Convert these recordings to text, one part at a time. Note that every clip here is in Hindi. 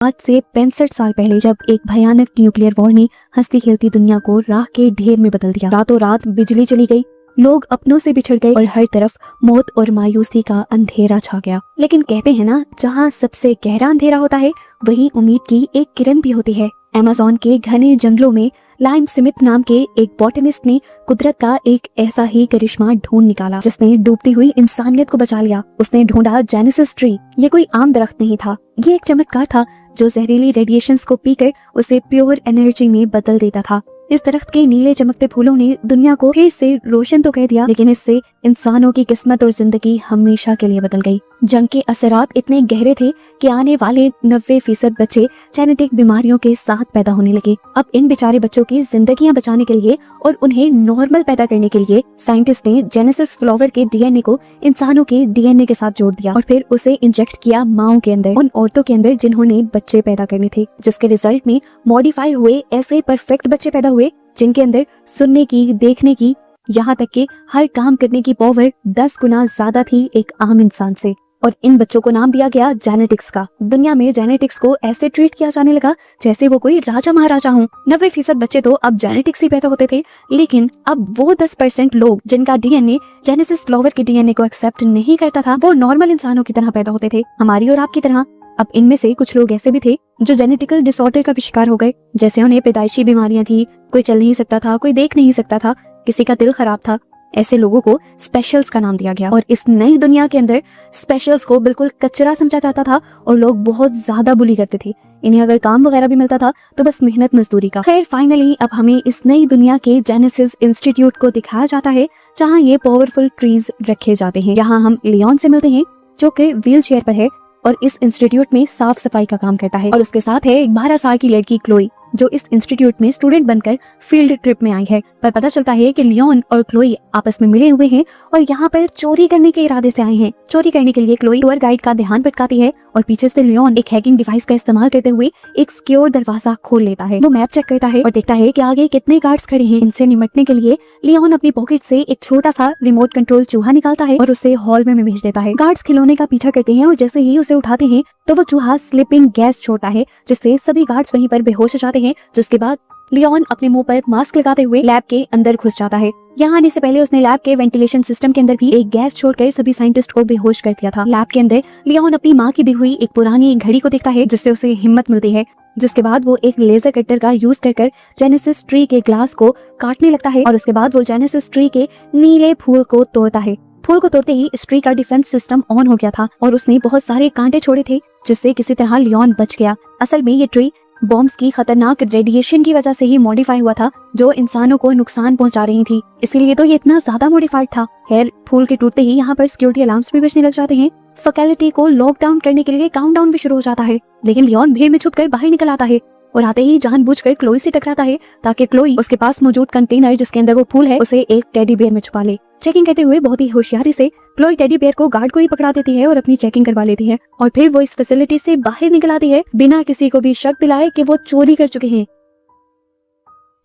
आज से 65 साल पहले जब एक भयानक न्यूक्लियर वॉर ने हंसती खेलती दुनिया को राख के ढेर में बदल दिया। रातों रात बिजली चली गई, लोग अपनों से बिछड़ गए और हर तरफ मौत और मायूसी का अंधेरा छा गया। लेकिन कहते हैं ना, जहाँ सबसे गहरा अंधेरा होता है वहीं उम्मीद की एक किरण भी होती है। अमेज़न के घने जंगलों में लाइम स्मिथ नाम के एक बॉटनिस्ट ने कुदरत का एक ऐसा ही करिश्मा ढूंढ निकाला जिसने डूबती हुई इंसानियत को बचा लिया। उसने ढूंढा जेनेसिस ट्री। ये कोई आम दरख्त नहीं था, ये एक चमत्कार था जो जहरीली रेडिएशंस को पीकर उसे प्योर एनर्जी में बदल देता था। इस दरख्त के नीले चमकते फूलों ने दुनिया को फिर से रोशन तो कर दिया, लेकिन इससे इंसानों की किस्मत और जिंदगी हमेशा के लिए बदल गई। जंग के असरात इतने गहरे थे कि आने वाले 90% बच्चे जेनेटिक बीमारियों के साथ पैदा होने लगे। अब इन बेचारे बच्चों की जिंदगियां बचाने के लिए और उन्हें नॉर्मल पैदा करने के लिए साइंटिस्ट ने जेनेसिस फ्लावर के डीएनए को इंसानों के डीएनए के साथ जोड़ दिया और फिर उसे इंजेक्ट किया माओं के अंदर, उन औरतों के अंदर जिन्होंने बच्चे पैदा करने थे, जिसके रिजल्ट में मॉडिफाई हुए ऐसे परफेक्ट बच्चे पैदा हुए जिनके अंदर सुनने की, देखने की, यहाँ तक कि हर काम करने की पावर 10 गुना ज्यादा थी एक आम इंसान से। और इन बच्चों को नाम दिया गया जेनेटिक्स का। दुनिया में जेनेटिक्स को ऐसे ट्रीट किया जाने लगा जैसे वो कोई राजा महाराजा हो। 90% बच्चे तो अब जेनेटिक्स ही पैदा होते थे, लेकिन अब वो 10% लोग जिनका डीएनए जेनेसिस फ्लावर के डीएनए को एक्सेप्ट नहीं करता था, वो नॉर्मल इंसानों की तरह पैदा होते थे, हमारी और आपकी तरह। अब इनमें से कुछ लोग ऐसे भी थे जो जेनेटिकल डिसऑर्डर का शिकार हो गए, जैसे उन्हें पैदाइशी बीमारियां थी, कोई चल नहीं सकता था, कोई देख नहीं सकता था, किसी का दिल खराब था। ऐसे लोगों को स्पेशल्स का नाम दिया गया और इस नई दुनिया के अंदर स्पेशल्स को बिल्कुल कचरा समझा जाता था और लोग बहुत ज्यादा बुली करते थे। इन्हें अगर काम वगैरह भी मिलता था तो बस मेहनत मजदूरी का। खैर फाइनली अब हमें इस नई दुनिया के जेनेसिस इंस्टीट्यूट को दिखाया जाता है जहाँ ये पावरफुल ट्रीज रखे जाते हैं। यहाँ हम लियोन से मिलते हैं जो कि व्हील चेयर पर है और इस इंस्टीट्यूट में साफ सफाई का काम करता है, और उसके साथ है एक 12 साल की लड़की क्लोई जो इस इंस्टीट्यूट में स्टूडेंट बनकर फील्ड ट्रिप में आई है। पर पता चलता है कि लियोन और क्लोई आपस में मिले हुए हैं और यहाँ पर चोरी करने के इरादे से आए हैं। चोरी करने के लिए क्लोई टूर गाइड का ध्यान भटकाती है और पीछे से लियोन एक हैकिंग डिवाइस का इस्तेमाल करते हुए एक सिक्योर दरवाजा खोल लेता है। वो मैप चेक करता है और देखता है कि आगे कितने गार्ड्स खड़े हैं। इनसे निपटने के लिए लियोन अपनी पॉकेट से एक छोटा सा रिमोट कंट्रोल चूहा निकालता है और उसे हॉल में भेज देता है। गार्ड्स खिलौने का पीछा करते हैं और जैसे ही उसे उठाते हैं तो वो चूहा स्लिपिंग गैस छोड़ता है जिससे सभी गार्ड्स वहीं पर बेहोश हो जाते हैं। जिसके बाद लियोन अपने मुंह पर मास्क लगाते हुए लैब के अंदर घुस जाता है। यहाँ आने से पहले उसने लैब के वेंटिलेशन सिस्टम के अंदर भी एक गैस छोड़कर सभी साइंटिस्ट को बेहोश कर दिया था। लैब के अंदर लियोन अपनी माँ की दी हुई एक पुरानी घड़ी को देखता है जिससे उसे हिम्मत मिलती है। जिसके बाद वो एक लेजर कटर का यूज कर जेनेसिस ट्री के ग्लास को काटने लगता है और उसके बाद वो जेनेसिस ट्री के नीले फूल को तोड़ता है। फूल को तोड़ते ही इस ट्री का डिफेंस सिस्टम ऑन हो गया था और उसने बहुत सारे कांटे छोड़े थे जिससे किसी तरह लियोन बच गया। असल में ये ट्री बॉम्ब्स की खतरनाक रेडिएशन की वजह से ही मॉडिफाई हुआ था जो इंसानों को नुकसान पहुंचा रही थी, इसीलिए तो ये इतना ज्यादा मॉडिफाइड था। खैर फूल के टूटते ही यहाँ पर सिक्योरिटी अलार्म्स भी बजने लग जाते हैं। फैकल्टी को लॉकडाउन करने के लिए काउंटडाउन भी शुरू हो जाता है, लेकिन लियोन भीड़ में छुपकर बाहर निकल आता है और आते ही जानबूझकर क्लोई से टकराता है ताकि क्लोई उसके पास मौजूद कंटेनर जिसके अंदर वो फूल है उसे एक टेडी बेयर में छुपा ले। चेकिंग करते हुए बहुत ही होशियारी से क्लोई टेडी बेयर को गार्ड को ही पकड़ा देती है और अपनी चेकिंग करवा लेती है और फिर वो इस फैसिलिटी से बाहर निकल आती है बिना किसी को भी शक दिलाए कि वो चोरी कर चुके हैं।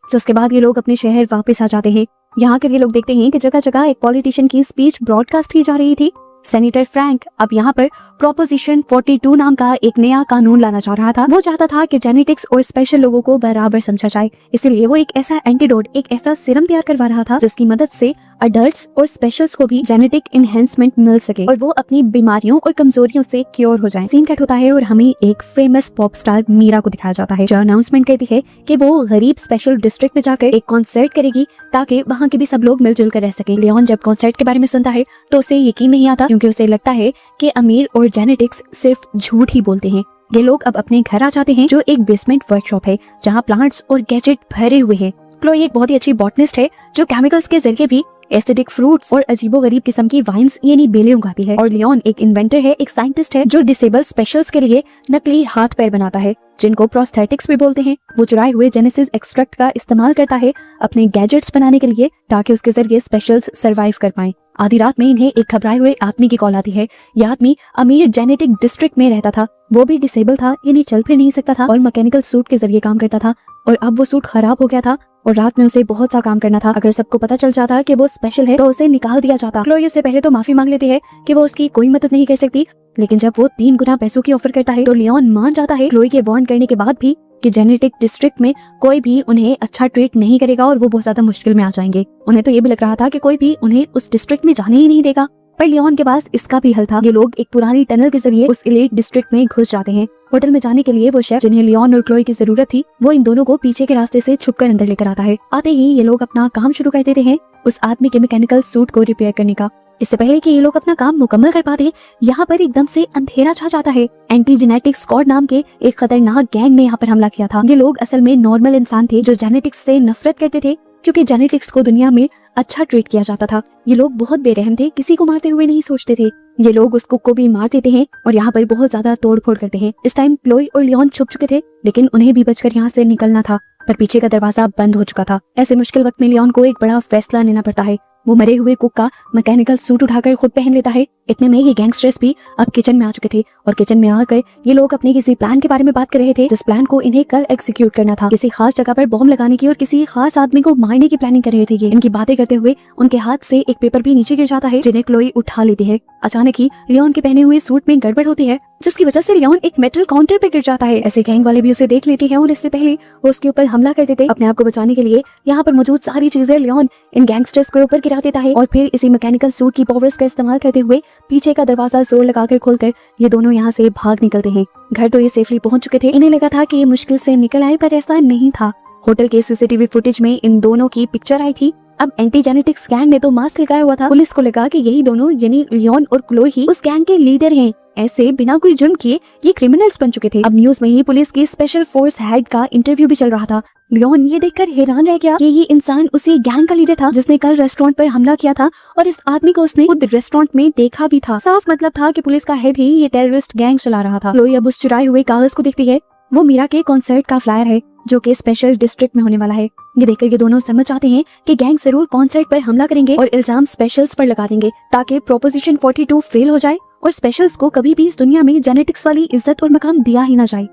जिसके बाद ये लोग अपने शहर वापस आ जाते हैं। यहाँ कर ये लोग देखते हैं कि जगह जगह एक पॉलिटिशियन की स्पीच ब्रॉडकास्ट की जा रही थी। सेनेटर फ्रैंक अब यहाँ पर प्रोपोजिशन 42 नाम का एक नया कानून लाना चाह रहा था। वो चाहता था कि जेनेटिक्स और स्पेशल लोगों को बराबर समझा जाए, इसीलिए वो एक ऐसा एंटीडोट, एक ऐसा सीरम तैयार करवा रहा था जिसकी मदद से अडल्ट्स और स्पेशल्स को भी जेनेटिक एनहेंसमेंट मिल सके और वो अपनी बीमारियों और कमजोरियों से क्योर हो जाएं। सीन कट होता है और हमें एक फेमस पॉप स्टार मीरा को दिखाया जाता है जो अनाउंसमेंट करती है कि वो गरीब स्पेशल डिस्ट्रिक्ट में जाकर एक कॉन्सर्ट करेगी ताकि वहाँ के भी सब लोग मिलजुल कर रह सके। लियोन जब कॉन्सर्ट के बारे में सुनता है तो उसे यकीन नहीं आता क्योंकि उसे लगता है कि अमीर और जेनेटिक्स सिर्फ झूठ ही बोलते हैं। ये लोग अब अपने घर आ जाते हैं जो एक बेसमेंट वर्कशॉप है जहाँ प्लांट्स और गैजेट भरे हुए हैं। क्लोई एक बहुत ही अच्छी बॉटनिस्ट है जो केमिकल्स के जरिए भी एसिडिक फ्रूट्स और अजीबोगरीब किस्म की वाइन्स यानी बेलें उगाती है। और लियोन एक इन्वेंटर है, एक साइंटिस्ट है जो डिसेबल स्पेशल्स के लिए नकली हाथ पैर बनाता है जिनको प्रोस्थेटिक्स भी बोलते हैं। वो चुराए हुए जेनेसिस एक्सट्रैक्ट का इस्तेमाल करता है अपने गैजेट्स बनाने के लिए ताकि उसके जरिए स्पेशल्स सरवाइव कर पाएं। आधी रात में इन्हें एक घबराए हुए आदमी की कॉल आती है। यह आदमी अमीर जेनेटिक डिस्ट्रिक्ट में रहता था, वो भी डिसेबल था, यानी चल फिर नहीं सकता था और मैकेनिकल सूट के जरिए काम करता था। और अब वो सूट खराब हो गया था और रात में उसे बहुत सा काम करना था। अगर सबको पता चल जाता कि वो स्पेशल है तो उसे निकाल दिया जाता। क्लोई इससे पहले तो माफी मांग लेती है कि वो उसकी कोई मदद नहीं कर सकती, लेकिन जब वो 3 गुना पैसों की ऑफर करता है तो लियोन मान जाता है, क्लोई के वार्न करने के बाद भी कि जेनेटिक डिस्ट्रिक्ट में कोई भी उन्हें अच्छा ट्रीट नहीं करेगा और वो बहुत ज्यादा मुश्किल में आ जाएंगे। उन्हें तो ये भी लग रहा था कि कोई भी उन्हें उस डिस्ट्रिक्ट में जाने ही नहीं देगा, पर लियोन के पास इसका भी हल था। ये लोग एक पुरानी टनल के जरिए उस एलीट डिस्ट्रिक्ट में घुस जाते हैं। होटल में जाने के लिए वो शेफ जिन्हें लियोन और क्लोई की जरूरत थी, वो इन दोनों को पीछे के रास्ते से छुपकर अंदर लेकर आता है। आते ही ये लोग अपना काम शुरू कर देते हैं उस आदमी के मैकेनिकल सूट को रिपेयर करने का। इससे पहले कि ये लोग अपना काम मुकम्मल कर पाते, यहाँ पर एकदम से अंधेरा छा जाता है। एंटी जेनेटिक स्क्वाड नाम के एक खतरनाक गैंग ने यहाँ पर हमला किया था। ये लोग असल में नॉर्मल इंसान थे जो जेनेटिक्स से नफरत करते थे, क्योंकि जेनेटिक्स को दुनिया में अच्छा ट्रीट किया जाता था। ये लोग बहुत बेरहम थे, किसी को मारते हुए नहीं सोचते थे। ये लोग उस कुक को भी मार देते हैं और यहाँ पर बहुत ज्यादा तोड़फोड़ करते हैं। इस टाइम क्लोई और लियोन छुप चुके थे, लेकिन उन्हें भी बचकर यहाँ से निकलना था, पर पीछे का दरवाजा बंद हो चुका था। ऐसे मुश्किल वक्त में लियोन को एक बड़ा फैसला लेना पड़ता है। वो मरे हुए कुक का मैकेनिकल सूट उठाकर खुद पहन लेता है। इतने में ये गैंगस्टर्स भी अब किचन में आ चुके थे और किचन में आकर ये लोग अपने किसी प्लान के बारे में बात कर रहे थे, जिस प्लान को इन्हें कल एग्जीक्यूट करना था। किसी खास जगह पर बॉम्ब लगाने की और किसी खास आदमी को मारने की प्लानिंग कर रहे थे। ये इनकी बातें करते हुए उनके हाथ से एक पेपर भी नीचे गिर जाता है, जिन्हें क्लोई उठा लेती है। अचानक ही लियोन के पहने हुए सूट में गड़बड़ होती है, जिसकी वजह से लियोन एक मेटल काउंटर पे गिर जाता है। ऐसे गैंग वाले भी उसे देख लेते हैं और इससे पहले वो उसके ऊपर हमला कर देते। अपने आप को बचाने के लिए यहाँ पर मौजूद सारी चीजें लियोन इन गैंगस्टर्स के ऊपर गिरा देता है और फिर इसी मैकेनिकल सूट की पावर्स का इस्तेमाल करते हुए पीछे का दरवाजा जोर लगाकर खोलकर ये दोनों यहाँ से भाग निकलते हैं। घर तो ये सेफली पहुंच चुके थे। इन्हें लगा था कि ये मुश्किल से निकल आए, पर ऐसा नहीं था। होटल के सीसीटीवी फुटेज में इन दोनों की पिक्चर आई थी। अब एंटी जेनेटिक्स गैंग ने तो मास्क लगाया हुआ था। पुलिस को लगा कि यही दोनों यानी लियोन और क्लोई ही उस गैंग के लीडर हैं। ऐसे बिना कोई जुर्म किए ये क्रिमिनल्स बन चुके थे। अब न्यूज में ही पुलिस की स्पेशल फोर्स हेड का इंटरव्यू भी चल रहा था। लियोन ये देखकर हैरान रह गया कि ये इंसान उसी गैंग का लीडर था जिसने कल रेस्टोरेंट पर हमला किया था और इस आदमी को उसने खुद रेस्टोरेंट में देखा भी था। साफ मतलब था कि पुलिस का हेड ही ये टेररिस्ट गैंग चला रहा था। क्लोई अब उस चुराए हुए कागज को देखती है। वो मीरा के कॉन्सर्ट का फ्लायर है जो कि स्पेशल डिस्ट्रिक्ट में होने वाला है। ये देखकर ये दोनों समझ जाते हैं कि गैंग जरूर कॉन्सर्ट पर हमला करेंगे और इल्जाम स्पेशल्स पर लगा देंगे ताकि प्रोपोजिशन 42 फेल हो जाए और स्पेशल्स को कभी भी इस दुनिया में जेनेटिक्स वाली इज्जत और मकाम दिया ही ना जाए।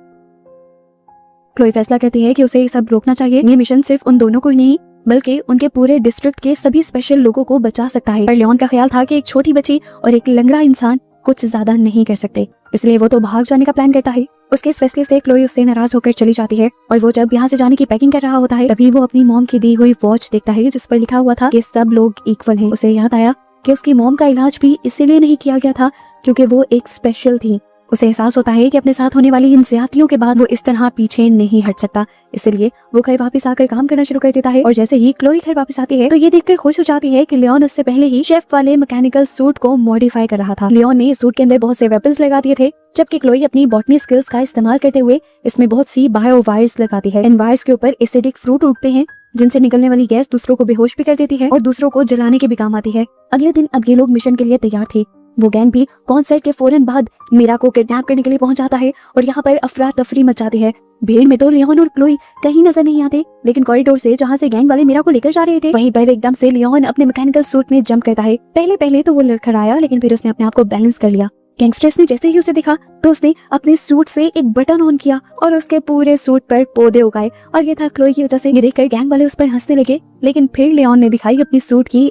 क्लोई फैसला करती है कि उसे ये सब रोकना चाहिए। ये मिशन सिर्फ उन दोनों को ही नहीं बल्कि उनके पूरे डिस्ट्रिक्ट के सभी स्पेशल लोगों को बचा सकता है। पर लियोन का ख्याल था कि एक छोटी बच्ची और एक लंगड़ा इंसान कुछ ज्यादा नहीं कर सकते, इसलिए वो तो भाग जाने का प्लान करता है। उसके इस फैसले से क्लोई उससे नाराज होकर चली जाती है और वो जब यहाँ से जाने की पैकिंग कर रहा होता है तभी वो अपनी मॉम की दी हुई वॉच देखता है जिस पर लिखा हुआ था कि सब लोग इक्वल हैं। उसे याद आया कि उसकी मॉम का इलाज भी इसीलिए नहीं किया गया था क्योंकि वो एक स्पेशल थी। उसे एहसास होता है कि अपने साथ होने वाली इन ज्यादतियों के बाद वो इस तरह पीछे नहीं हट सकता, इसलिए वो घर वापस आकर काम करना शुरू कर देता है। और जैसे ही क्लोई घर वापस आती है तो ये देखकर खुश हो जाती है कि लियोन उससे पहले ही शेफ वाले मैकेनिकल सूट को मॉडिफाई कर रहा था। लियोन ने सूट के अंदर बहुत से वेपन्स लगा दिए थे, जबकि क्लोई अपनी बॉटनी स्किल्स का इस्तेमाल करते हुए इसमें बहुत सी बायो वायर्स लगाती है। इन वायर्स के ऊपर एसिडिक फ्रूट उगते हैं जिनसे निकलने वाली गैस दूसरों को बेहोश भी कर देती है और दूसरों को जलाने के भी काम आती है। अगले दिन अब ये लोग मिशन के लिए तैयार थे। वो गैंग भी कॉन्सर्ट के फौरन बाद मीरा को किडनैप करने के लिए पहुंच जाता है और यहाँ पर अफरा तफरी मच जाती है। भीड़ में तो लियोन और क्लोई कहीं नजर नहीं आते, लेकिन कॉरिडोर से जहाँ से गैंग वाले मीरा को लेकर जा रहे थे वहीं पर एकदम से लियोन अपने मैकेनिकल सूट में जंप करता है। पहले तो वो लड़खड़ाया, लेकिन फिर उसने अपने आप को बैलेंस कर लिया। गैंगस्टर्स ने जैसे ही उसे देखा तो उसने अपने सूट से एक बटन ऑन किया और उसके पूरे सूट पर पौधे उगाए और ये था क्लोई की वजह से। ये देखकर गैंग वाले उस पर हंसने लगे, लेकिन फिर लियोन ने दिखाई अपनी सूट की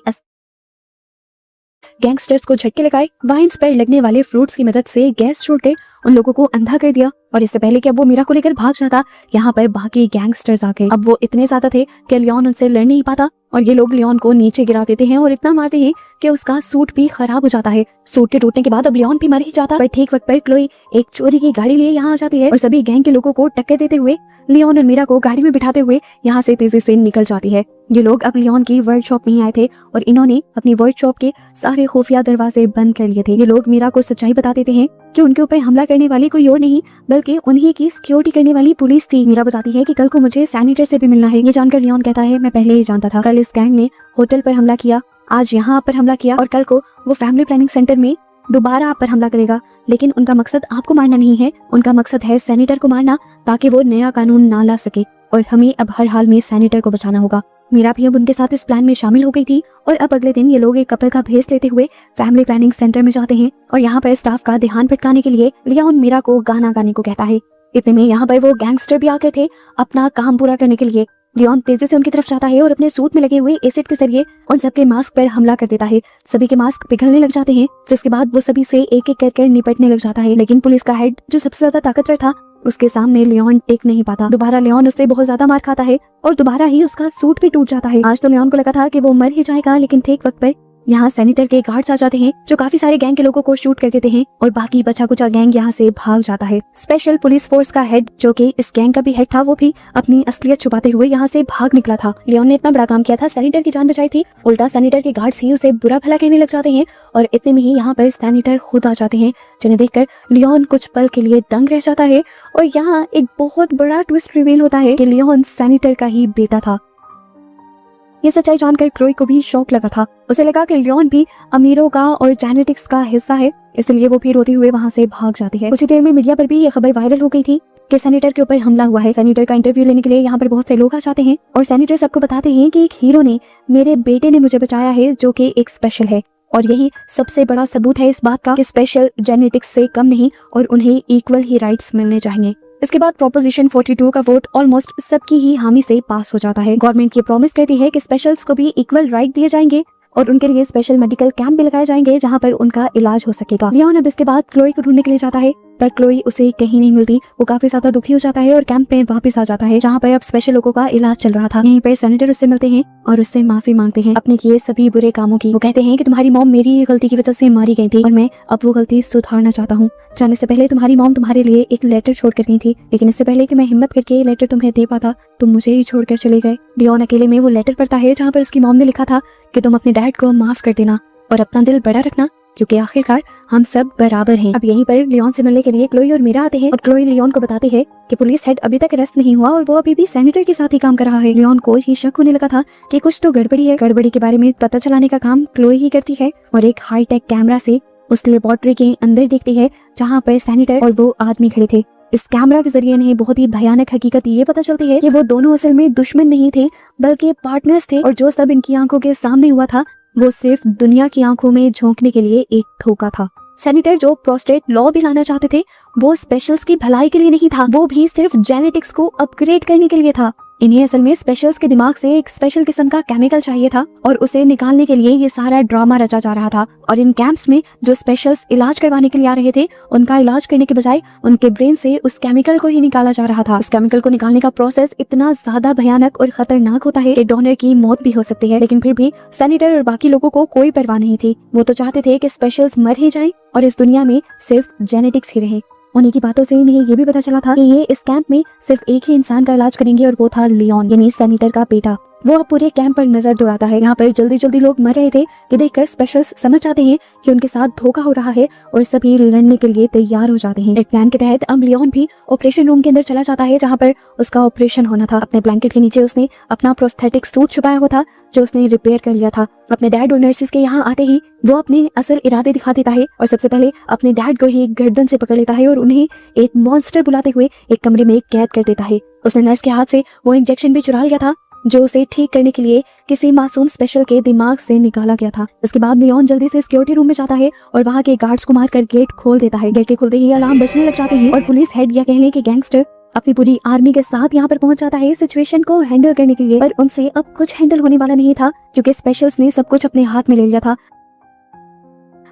गैंगस्टर्स को झटके लगाए। वाइन्स पर लगने वाले फ्रूट्स की मदद से गैस छोड़कर उन लोगों को अंधा कर दिया और इससे पहले कि अब वो मीरा को लेकर भाग जाता, यहाँ पर बाकी गैंगस्टर्स आ गए। अब वो इतने ज्यादा थे कि लियोन उनसे लड़ नहीं पाता और ये लोग लियोन को नीचे गिरा देते हैं और इतना मारते हैं कि उसका सूट भी खराब हो जाता है। सूट के टूटने के बाद अब लियोन भी मर ही जाता, पर ठीक वक्त पर क्लोई एक चोरी की गाड़ी लिए यहाँ आ जाती है और सभी गैंग के लोगों को टक्कर देते हुए लियोन और मीरा को गाड़ी में बिठाते हुए यहाँ से तेजी से निकल जाती है। ये लोग अब लियोन की वर्कशॉप में ही आए थे और इन्होंने अपनी वर्कशॉप के सारे खुफिया दरवाजे बंद कर लिए थे। ये लोग मीरा को सच्चाई बता देते हैं कि उनके ऊपर हमला करने वाली कोई और नहीं बल्कि उन्हीं की सिक्योरिटी करने वाली पुलिस थी। मीरा बताती है कि कल को मुझे सैनिटर से भी मिलना है। ये जानकर लियोन कहता है मैं पहले ही जानता था। कल इस गैंग ने होटल पर हमला किया, आज यहाँ पर हमला किया और कल को वो फैमिली प्लानिंग सेंटर में दोबारा आप पर हमला करेगा, लेकिन उनका मकसद आपको मारना नहीं है, उनका मकसद है सैनिटर को मारना ताकि वो नया कानून ना ला सके और हमें अब हर हाल में सैनिटर को बचाना होगा। मीरा भी अब उनके साथ इस प्लान में शामिल हो गई थी और अब अगले दिन ये लोग एक कपल का भेस लेते हुए फैमिली प्लानिंग सेंटर में जाते हैं और यहाँ पर स्टाफ का ध्यान भटकाने के लिए लियोन मीरा को गाना गाने को कहता है। इतने में यहाँ पर वो गैंगस्टर भी आ गए थे अपना काम पूरा करने के लिए। लियोन तेजी से उनकी तरफ जाता है और अपने सूट में लगे हुए एसिड के जरिए उन सबके मास्क पर हमला कर देता है। सभी के मास्क पिघलने लग जाते हैं, जिसके बाद वो सभी से एक एक कर निपटने लग जाता है। लेकिन पुलिस का हेड जो सबसे ज्यादा ताकतवर था उसके सामने लियोन टिक नहीं पाता। दोबारा लियोन उससे बहुत ज्यादा मार खाता है और दोबारा ही उसका सूट भी टूट जाता है। आज तो लियोन को लगा था कि वो मर ही जाएगा, लेकिन ठीक वक्त पर यहाँ सैनिटर के गार्ड्स आ जाते हैं जो काफी सारे गैंग के लोगों को शूट कर देते हैं और बाकी बचा कुचा गैंग यहाँ से भाग जाता है। स्पेशल पुलिस फोर्स का हेड जो कि इस गैंग का भी हेड था वो भी अपनी असलियत छुपाते हुए यहाँ से भाग निकला था। लियोन ने इतना बड़ा काम किया था, सैनिटर की जान बचाई थी, उल्टा सैनिटर के गार्ड्स ही उसे बुरा भला कहने लग जाते हैं और इतने में ही यहाँ पर सैनिटर खुद आ जाते हैं, जिन्हें देखकर लियोन कुछ पल के लिए दंग रह जाता है। और यहाँ एक बहुत बड़ा ट्विस्ट रिवील होता है कि लियोन सैनिटर का ही बेटा था। ये सच्चाई जानकर क्लोई को भी शौक लगा था। उसे लगा कि लियोन भी अमीरों का और जेनेटिक्स का हिस्सा है, इसलिए वो भी रोते हुए वहाँ से भाग जाती है। कुछ देर में मीडिया पर भी ये खबर वायरल हो गई थी कि सैनिटर के ऊपर हमला हुआ है। सैनिटर का इंटरव्यू लेने के लिए यहाँ पर बहुत से लोग आ जाते हैं और सैनिटर सबको बताते हैं कि एक हीरो ने, मेरे बेटे ने मुझे बचाया है जो कि एक स्पेशल है और यही सबसे बड़ा सबूत है इस बात का कि स्पेशल जेनेटिक्स से कम नहीं और उन्हें इक्वल ही राइट्स मिलने चाहिए। इसके बाद प्रोपोजिशन 42 का वोट ऑलमोस्ट सबकी ही हामी से पास हो जाता है। गवर्नमेंट की प्रॉमिस कहती है कि स्पेशल्स को भी इक्वल राइट दिए जाएंगे और उनके लिए स्पेशल मेडिकल कैंप भी लगाए जाएंगे जहां पर उनका इलाज हो सकेगा। लियोन अब इसके बाद क्लोई को ढूंढने के लिए जाता है, पर क्लोई उसे कहीं नहीं मिलती। वो काफी ज्यादा दुखी हो जाता है और कैंप में वापस आ जाता है जहाँ पर अब स्पेशल लोगों का इलाज चल रहा था। यहीं पर सैनिटर उससे मिलते हैं और उससे माफी मांगते हैं अपने किए सभी बुरे कामों की। वो कहते हैं कि तुम्हारी मॉम मेरी गलती की वजह से मारी गई थी और मैं अब वो गलती सुधारना चाहता हूँ। जाने से पहले तुम्हारी मॉम तुम्हारे लिए एक लेटर छोड़ कर गई थी, लेकिन इससे पहले कि मैं हिम्मत करके ये लेटर तुम्हें दे पाता तुम मुझे ही छोड़कर चले गए। लियोन अकेले में वो लेटर पढ़ता है जहाँ पर उसकी मॉम ने लिखा था कि तुम अपने डैड को माफ कर देना और अपना दिल बड़ा रखना क्योंकि आखिरकार हम सब बराबर हैं। अब यहीं पर लियोन से मिलने के लिए क्लोई और मीरा आते हैं और क्लोई लियोन को बताते हैं कि पुलिस हेड अभी तक अरेस्ट नहीं हुआ और वो अभी भी सैनिटर के साथ ही काम कर रहा है। लियोन को ही शक होने लगा था कि कुछ तो गड़बड़ी है। गड़बड़ी के बारे में पता चलाने का काम क्लोई ही करती है और एक हाईटेक कैमरा से उस लेबोरेटरी के अंदर देखती है जहाँ पर सैनिटर और वो आदमी खड़े थे। इस कैमरा के जरिए इन्हें बहुत ही भयानक हकीकत ये पता चलती है कि वो दोनों असल में दुश्मन नहीं थे बल्कि पार्टनर्स थे और जो सब इनकी आंखों के सामने हुआ था वो सिर्फ दुनिया की आंखों में झोंकने के लिए एक धोखा था। सैनिटर जो प्रोस्टेट लॉ भी लाना चाहते थे वो स्पेशल्स की भलाई के लिए नहीं था, वो भी सिर्फ जेनेटिक्स को अपग्रेड करने के लिए था। इन्हें असल में स्पेशल्स के दिमाग से एक स्पेशल किस्म का केमिकल चाहिए था और उसे निकालने के लिए ये सारा ड्रामा रचा जा रहा था। और इन कैंप्स में जो स्पेशल्स इलाज करवाने के लिए आ रहे थे उनका इलाज करने के बजाय उनके ब्रेन से उस केमिकल को ही निकाला जा रहा था। इस केमिकल को निकालने का प्रोसेस इतना ज्यादा भयानक और खतरनाक होता है कि डोनर की मौत भी हो सकती है, लेकिन फिर भी सैनिटर और बाकी लोगों को कोई परवाह नहीं थी। वो तो चाहते थे कि स्पेशल्स मर ही जाएं और इस दुनिया में सिर्फ जेनेटिक्स ही रहे। उन्हीं की बातों से इन्हें ये भी पता चला था कि ये इस कैंप में सिर्फ एक ही इंसान का इलाज करेंगे और वो था लियोन, यानी सैनिटर का बेटा। वो अब पूरे कैंप पर नजर दौड़ाता है। यहाँ पर जल्दी जल्दी लोग मर रहे थे कि देखकर स्पेशल्स समझ जाते हैं कि उनके साथ धोखा हो रहा है और सभी लड़ने के लिए तैयार हो जाते हैं। एक प्लान के तहत अब लियोन भी ऑपरेशन रूम के अंदर चला जाता है जहाँ पर उसका ऑपरेशन होना था। अपने ब्लैंकेट के नीचे उसने अपना प्रोस्थेटिक सूट छुपाया हुआ था जो उसने रिपेयर कर लिया था। अपने डैड और नर्सिस के यहाँ आते ही वो अपने असल इरादे दिखा देता है और सबसे पहले अपने डैड को ही गर्दन से पकड़ लेता है और उन्हें एक मॉन्स्टर बुलाते हुए एक कमरे में कैद कर देता है। उसने नर्स के हाथ से वो इंजेक्शन भी चुरा लिया था जो उसे ठीक करने के लिए किसी मासूम स्पेशल के दिमाग से निकाला गया था। इसके बाद लियोन जल्दी से सिक्योरिटी रूम में जाता है और वहाँ के गार्ड्स को मारकर गेट खोल देता है। गेट के खुलते ही अलार्म बजने लग जाते हैं और पुलिस हेड या कह लें कि गैंगस्टर अपनी पूरी आर्मी के साथ यहाँ पर पहुंच जाता है सिचुएशन को हैंडल करने के लिए। पर उनसे अब कुछ हैंडल होने वाला नहीं था क्योंकि स्पेशल्स ने सब कुछ अपने हाथ में ले लिया था।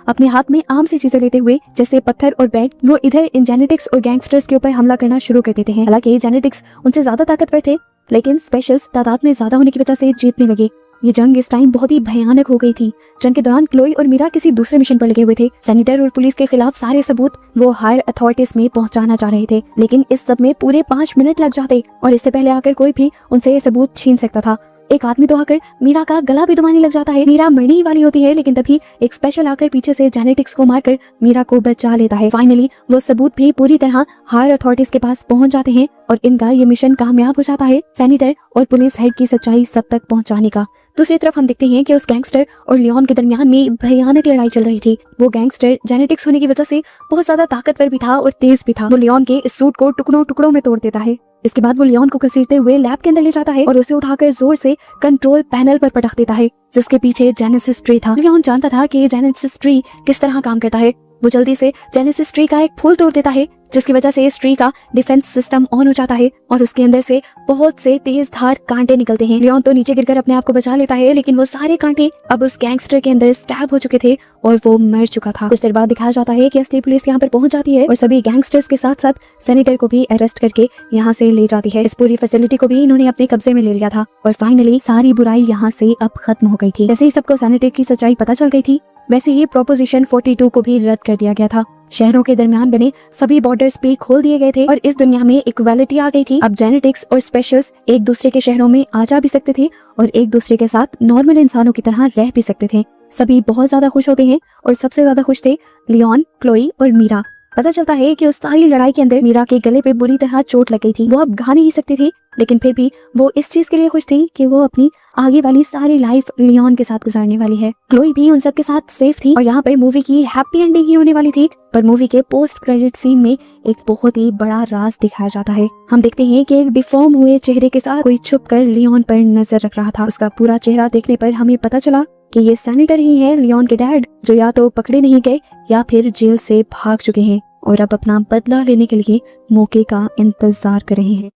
अपने हाथ में आम सी चीजें लेते हुए जैसे पत्थर और बैट वो इधर इन जेनेटिक्स और गैंगस्टर्स के ऊपर हमला करना शुरू कर देते हैं। हालांकि जेनेटिक्स उनसे ज्यादा ताकतवर थे लेकिन स्पेशल्स तादाद में ज्यादा होने की वजह से जीतने लगे। ये जंग इस टाइम बहुत ही भयानक हो गई थी। जंग के दौरान क्लोई और मीरा किसी दूसरे मिशन पर लगे हुए थे। सैनिटर और पुलिस के खिलाफ सारे सबूत वो हायर अथॉरिटीज में पहुंचाना चाह रहे थे, लेकिन इस सब में पूरे 5 मिनट लग जाते और इससे पहले आकर कोई भी उनसे ये सबूत छीन सकता था। एक आदमी तो आकर मीरा का गला भी दबाने लग जाता है। मीरा मरने ही वाली होती है लेकिन तभी एक स्पेशल आकर पीछे से जेनेटिक्स को मारकर मीरा को बचा लेता है। फाइनली वो सबूत भी पूरी तरह हायर अथॉरिटीज के पास पहुंच जाते हैं और इनका ये मिशन कामयाब हो जाता है सैनिटर और पुलिस हेड की सच्चाई सब तक पहुंचाने का। दूसरी तरफ हम देखते हैं कि उस गैंगस्टर और लियोन के दरमियान में भयानक लड़ाई चल रही थी। वो गैंगस्टर जेनेटिक्स होने की वजह से बहुत ज्यादा ताकतवर भी था और तेज भी था। वो लियोन के इस सूट को टुकड़ों टुकड़ों में तोड़ देता है। इसके बाद वो लियोन को घसीटते हुए लैब के अंदर ले जाता है और उसे उठाकर जोर से कंट्रोल पैनल पर पटक देता है, जिसके पीछे जेनेसिस ट्री था। लियोन जानता था कि जेनेसिस ट्री किस तरह काम करता है। वो जल्दी से जेनेसिस ट्री का एक फूल तोड़ देता है, जिसकी वजह से इस ट्री का डिफेंस सिस्टम ऑन हो जाता है और उसके अंदर से बहुत से तेज धार कांटे निकलते हैं। लियोन तो नीचे गिरकर अपने आप को बचा लेता है, लेकिन वो सारे कांटे अब उस गैंगस्टर के अंदर स्टैब हो चुके थे और वो मर चुका था। कुछ देर बाद दिखाया जाता है कि असली पुलिस यहाँ पर पहुंच जाती है और सभी गैंगस्टर्स के साथ साथ सेनेटर को भी अरेस्ट करके यहाँ से ले जाती है। इस पूरी फैसिलिटी को भी इन्होंने अपने कब्जे में ले लिया था और फाइनली सारी बुराई यहाँ से अब खत्म हो गई थी। जैसे ही सबको सेनेटर की सच्चाई पता चल गई थी, वैसे ही प्रोपोजिशन 42 को भी रद्द कर दिया गया था। शहरों के दरमियान बने सभी बॉर्डर्स भी खोल दिए गए थे और इस दुनिया में इक्वालिटी आ गई थी। अब जेनेटिक्स और स्पेशल्स एक दूसरे के शहरों में आ जा भी सकते थे और एक दूसरे के साथ नॉर्मल इंसानों की तरह रह भी सकते थे। सभी बहुत ज्यादा खुश होते हैं और सबसे ज्यादा खुश थे लियोन, क्लोई और मीरा। पता चलता है कि उस सारी लड़ाई के अंदर मीरा के गले पे बुरी तरह चोट लग गई थी। वो अब गा नहीं सकती थी, लेकिन फिर भी वो इस चीज के लिए खुश थी कि वो अपनी आगे वाली सारी लाइफ लियोन के साथ गुजारने वाली है। क्लोई भी उन सब के साथ सेफ थी और यहाँ पर मूवी की हैप्पी एंडिंग ही होने वाली थी। पर मूवी के पोस्ट क्रेडिट सीन में एक बहुत ही बड़ा राज दिखाया जाता है। हम देखते हैं कि एक डिफॉर्म हुए चेहरे के साथ कोई छुपकर लियोन पर नजर रख रहा था। उसका पूरा चेहरा देखने पर हमें पता चला कि ये सेनेटर ही है, लियोन के डैड, जो या तो पकड़े नहीं गए या फिर जेल से भाग चुके हैं और अब अपना बदला लेने के लिए मौके का इंतजार कर रहे हैं।